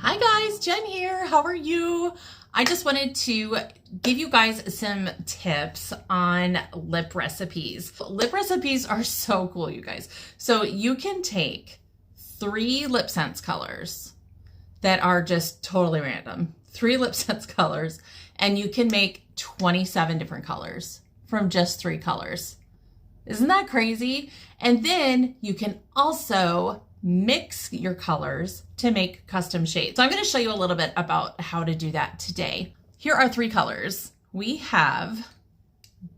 Hi guys, Jen here. How are you? I just wanted to give you guys some tips on lip recipes. Lip recipes are so cool, you guys. So you can take 3 LipSense colors that are just totally random, 3 LipSense colors, and you can make 27 different colors from just 3 colors. Isn't that crazy? And then you can also mix your colors to make custom shades. So I'm going to show you a little bit about how to do that today. Here are 3 colors. We have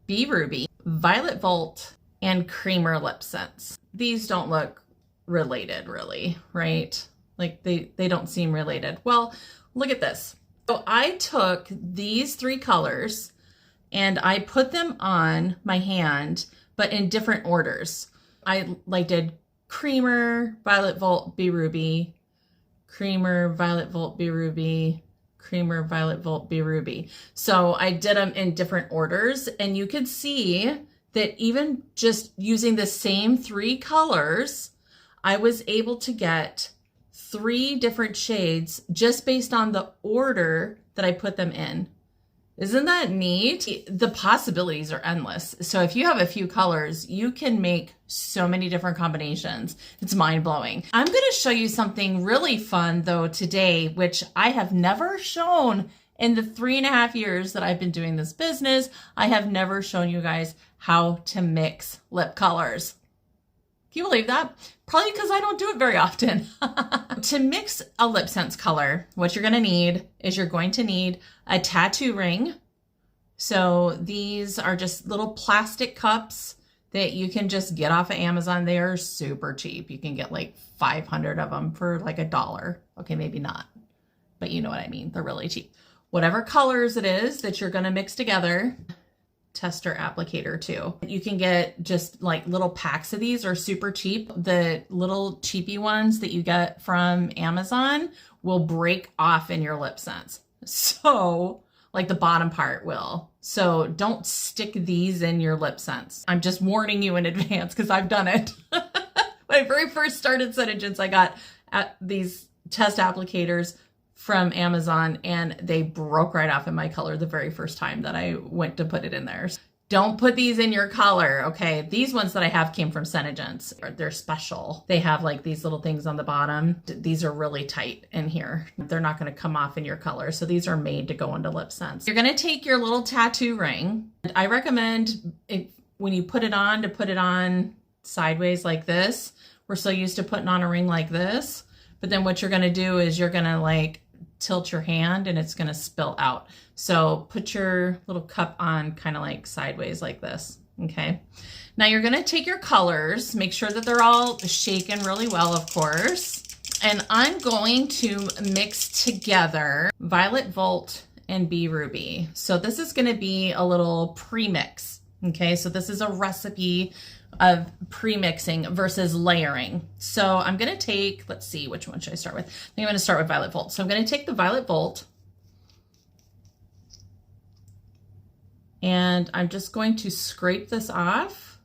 B.Ruby, Violet Volt, and Creamer LipSense. These don't look related really, right? Like they don't seem related. Well, look at this. So I took these 3 colors and I put them on my hand, but in different orders. I did Creamer, Violet Volt, B.Ruby, Creamer, Violet Volt, B.Ruby, Creamer, Violet Volt, B.Ruby. So I did them in different orders, and you could see that even just using the same 3 colors, I was able to get 3 different shades just based on the order that I put them in. Isn't that neat? The possibilities are endless. So if you have a few colors, you can make so many different combinations. It's mind-blowing. I'm going to show you something really fun though today, which I have never shown in the 3.5 years that I've been doing this business. I have never shown you guys how to mix lip colors. Can you believe that? Probably because I don't do it very often. To mix a LipSense color, what you're going to need is you're going to need a tattoo ring. So these are just little plastic cups that you can just get off of Amazon. They are super cheap. You can get like 500 of them for like $1. Okay, maybe not, but you know what I mean. They're really cheap. Whatever colors it is that you're going to mix together. Tester applicator too. You can get just like little packs of these are super cheap. The little cheapy ones that you get from Amazon will break off in your LipSense. So like the bottom part will. So don't stick these in your LipSense. I'm just warning you in advance because I've done it. When I very first started SeneGence, I got these test applicators from Amazon and they broke right off in my color the very first time that I went to put it in there. Don't put these in your color, okay? These ones that I have came from SeneGence. They're special. They have like these little things on the bottom. These are really tight in here. They're not gonna come off in your color. So these are made to go into LipSense. You're gonna take your little tattoo ring. And I recommend when you put it on to put it on sideways like this. We're so used to putting on a ring like this. But then what you're gonna do is you're gonna like tilt your hand and it's going to spill out. So put your little cup on kind of like sideways like this. Okay. Now you're going to take your colors, make sure that they're all shaken really well, of course. And I'm going to mix together Violet Volt and B.Ruby. So this is going to be a little premix. Okay. So this is a recipe of pre-mixing versus layering. So I'm going to take, let's see, which one should I start with? I think I'm going to start with Violet Volt. So I'm going to take the Violet Volt and I'm just going to scrape this off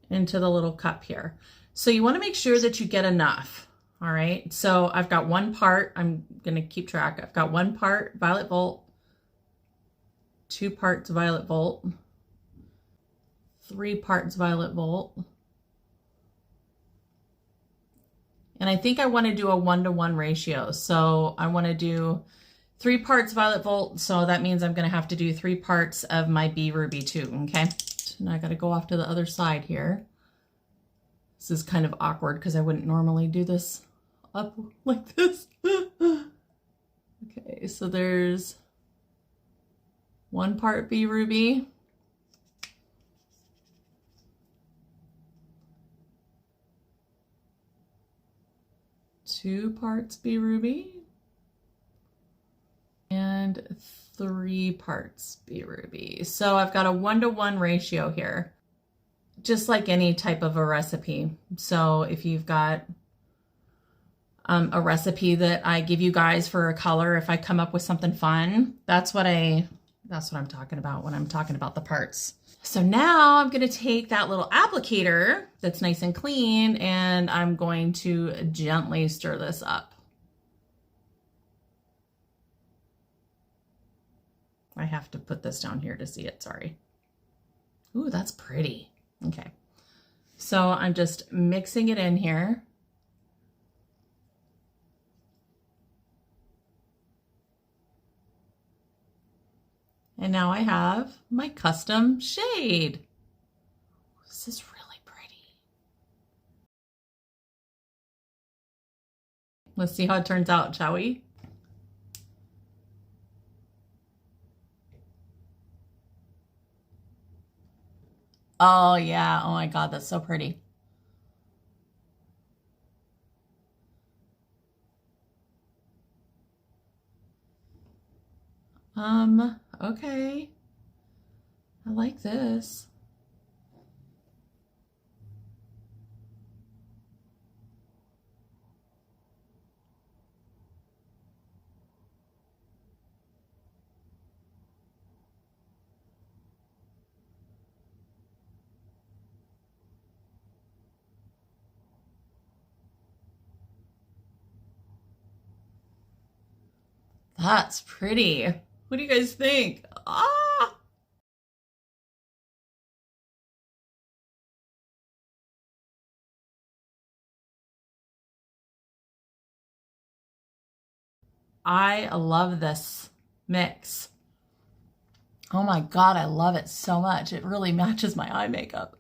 into the little cup here. So you want to make sure that you get enough. All right. So I've got 1 part, I'm going to keep track. I've got 1 part Violet Volt, 2 parts Violet Volt, 3 parts Violet Volt. And I think I want to do a 1-to-1 ratio. So I want to do 3 parts Violet Volt. So that means I'm going to have to do 3 parts of my B.Ruby too. Okay. So now I got to go off to the other side here. This is kind of awkward because I wouldn't normally do this up like this. Okay. So there's 1 part B.Ruby. 2 parts B.Ruby and 3 parts B.Ruby. So I've got a 1-to-1 ratio here, just like any type of a recipe. So if you've got a recipe that I give you guys for a color, if I come up with something fun, that's what I'm talking about when I'm talking about the parts. So now I'm going to take that little applicator that's nice and clean, and I'm going to gently stir this up. I have to put this down here to see it, sorry. Ooh, that's pretty. Okay. So I'm just mixing it in here. And now I have my custom shade. This is really pretty. Let's see how it turns out, shall we? Oh yeah, oh my God, that's so pretty. Okay. I like this. That's pretty. What do you guys think? Ah! I love this mix. Oh my God, I love it so much. It really matches my eye makeup.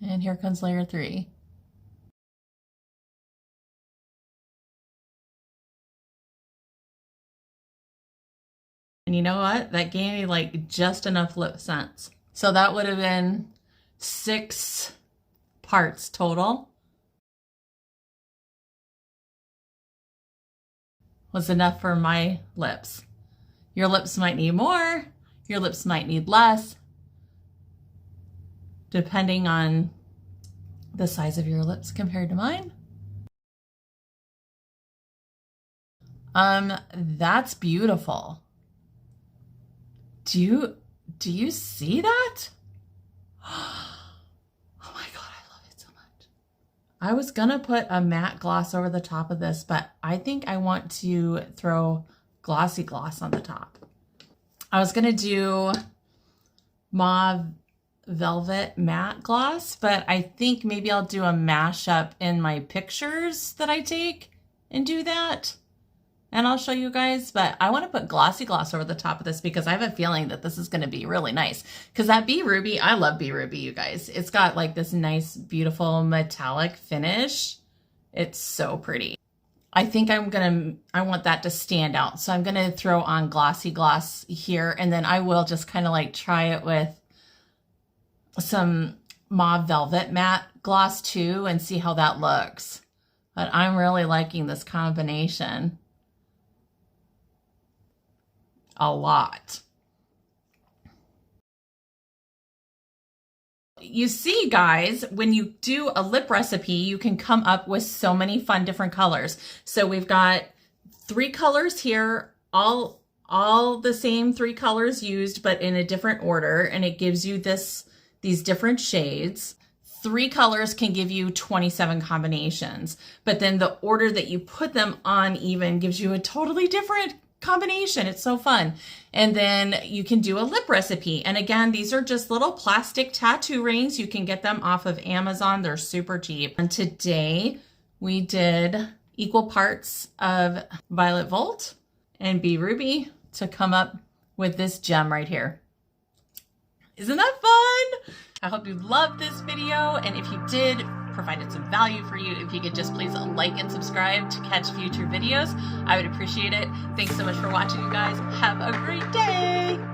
And here comes layer 3. And you know what? That gave me like just enough lip sense. So that would have been 6 parts total. Was enough for my lips. Your lips might need more, your lips might need less, depending on the size of your lips compared to mine. That's beautiful. Do you see that? Oh my God, I love it so much. I was gonna put a matte gloss over the top of this, but I think I want to throw glossy gloss on the top. I was gonna do mauve velvet matte gloss, but I think maybe I'll do a mashup in my pictures that I take and do that. And I'll show you guys, but I want to put glossy gloss over the top of this because I have a feeling that this is going to be really nice. Because that B.Ruby, I love B.Ruby, you guys. It's got like this nice, beautiful metallic finish. It's so pretty. I think I want that to stand out. So I'm going to throw on glossy gloss here, and then I will just kind of like try it with some mauve velvet matte gloss too and see how that looks. But I'm really liking this combination a lot. You see, guys, when you do a lip recipe, you can come up with so many fun different colors. So we've got 3 colors here, all the same 3 colors used, but in a different order, and it gives you these different shades. 3 colors can give you 27 combinations, but then the order that you put them on even gives you a totally different combination. It's so fun. And then you can do a lip recipe. And again, these are just little plastic tattoo rings. You can get them off of Amazon. They're super cheap. And today we did equal parts of Violet Volt and B.Ruby to come up with this gem right here. Isn't that fun? I hope you loved this video. And if you did, provided some value for you, if you could just please like and subscribe to catch future videos, I would appreciate it. Thanks so much for watching, you guys. Have a great day.